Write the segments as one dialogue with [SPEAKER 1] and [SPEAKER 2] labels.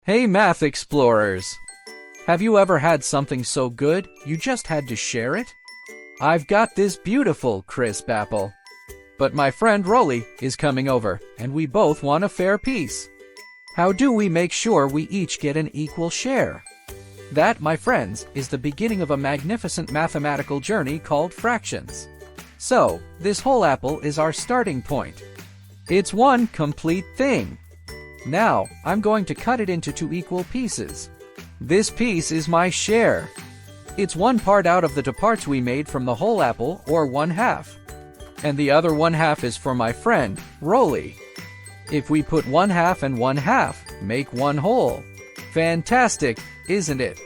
[SPEAKER 1] Hey math explorers! Have you ever had something so good you just had to share it? I've got this beautiful crisp apple. But my friend Rolly is coming over, and we both want a fair piece. How do we make sure we each get an equal share? That, my friends, is the beginning of a magnificent mathematical journey called fractions. So, this whole apple is our starting point. It's one complete thing. Now, I'm going to cut it into two equal pieces. This piece is my share. It's one part out of the two parts we made from the whole apple, or 1/2. And the other 1/2 is for my friend, Rolly. If we put 1/2 and 1/2, make one whole. Fantastic, isn't it?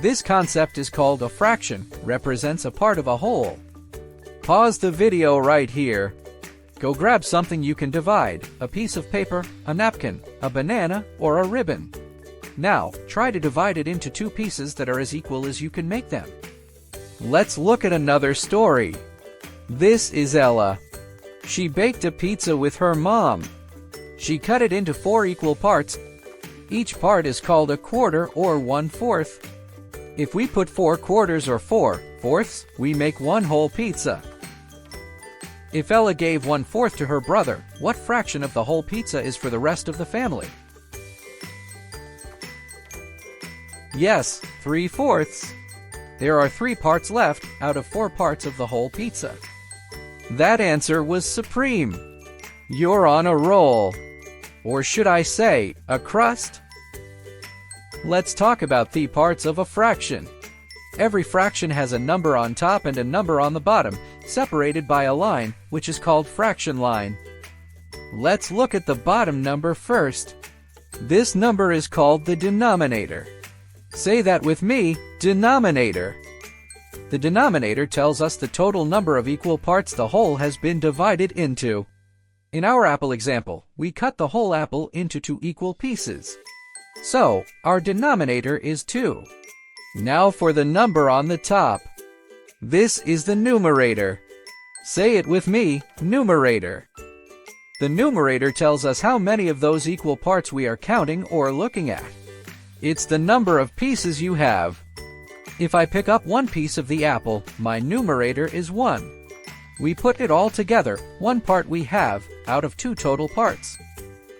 [SPEAKER 1] This concept is called a fraction, represents a part of a whole. Pause the video right here. Go grab something you can divide, a piece of paper, a napkin, a banana, or a ribbon. Now, try to divide it into two pieces that are as equal as you can make them. Let's look at another story. This is Ella. She baked a pizza with her mom. She cut it into 4 equal parts. Each part is called a quarter or 1/4. If we put 4 quarters or 4/4, we make one whole pizza. If Ella gave 1/4 to her brother, what fraction of the whole pizza is for the rest of the family? Yes, 3/4. There are 3 parts left out of 4 parts of the whole pizza. That answer was supreme. You're on a roll. Or should I say, a crust? Let's talk about the parts of a fraction. Every fraction has a number on top and a number on the bottom, separated by a line, which is called fraction line. Let's look at the bottom number first. This number is called the denominator. Say that with me, denominator. The denominator tells us the total number of equal parts the whole has been divided into. In our apple example, we cut the whole apple into 2 equal pieces. So, our denominator is 2. Now for the number on the top. This is the numerator. Say it with me, numerator. The numerator tells us how many of those equal parts we are counting or looking at. It's the number of pieces you have. If I pick up one piece of the apple, my numerator is 1. We put it all together, one part we have, out of 2 total parts.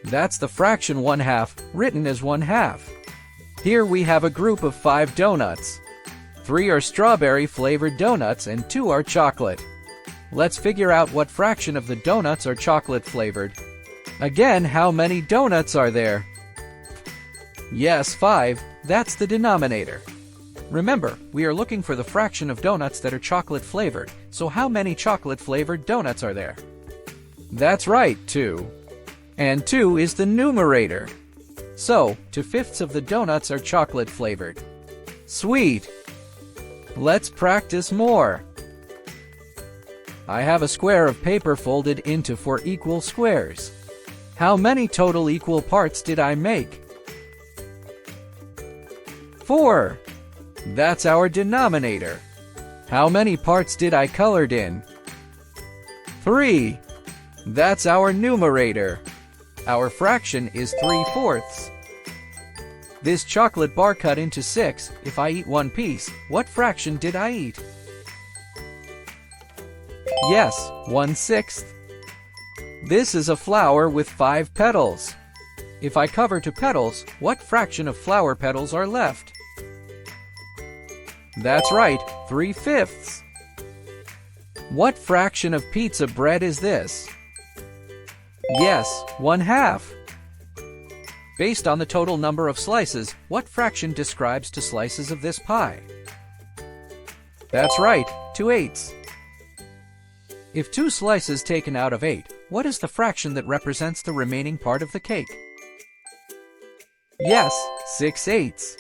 [SPEAKER 1] That's the fraction 1/2, written as 1/2. Here we have a group of 5 donuts. 3 are strawberry-flavored donuts and 2 are chocolate. Let's figure out what fraction of the donuts are chocolate-flavored. Again, how many donuts are there? Yes, 5. That's the denominator. Remember, we are looking for the fraction of donuts that are chocolate-flavored, so how many chocolate-flavored donuts are there? That's right, 2. And 2 is the numerator. So, 2/5 of the donuts are chocolate-flavored. Sweet! Let's practice more. I have a square of paper folded into 4 equal squares. How many total equal parts did I make? 4. That's our denominator. How many parts did I colored in? 3. That's our numerator. Our fraction is 3/4. This chocolate bar cut into 6, if I eat one piece, what fraction did I eat? Yes, 1/6. This is a flower with 5 petals. If I cover 2 petals, what fraction of flower petals are left? That's right, 3/5. What fraction of pizza bread is this? Yes, 1/2. Based on the total number of slices, what fraction describes 2 slices of this pie? That's right, 2/8. If 2 slices taken out of 8, what is the fraction that represents the remaining part of the cake? Yes, 6/8.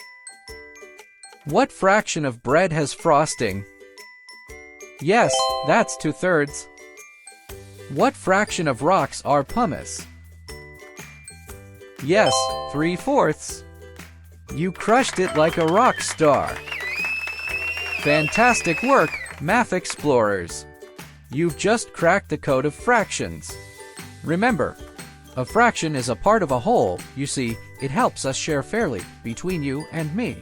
[SPEAKER 1] What fraction of bread has frosting? Yes, that's 2/3. What fraction of rocks are pumice? Yes, 3/4. You crushed it like a rock star. Fantastic work, math explorers. You've just cracked the code of fractions. Remember, a fraction is a part of a whole. You see, It helps us share fairly between you and me.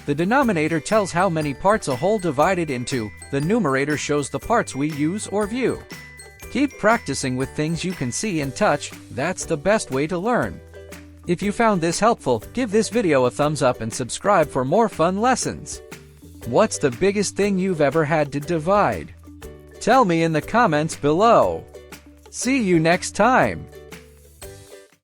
[SPEAKER 1] The denominator tells how many parts a whole divided into. The numerator shows the parts we use or view. Keep practicing with things you can see and touch. That's the best way to learn. If you found this helpful, give this video a thumbs up and subscribe for more fun lessons. What's the biggest thing you've ever had to divide? Tell me in the comments below. See you next time.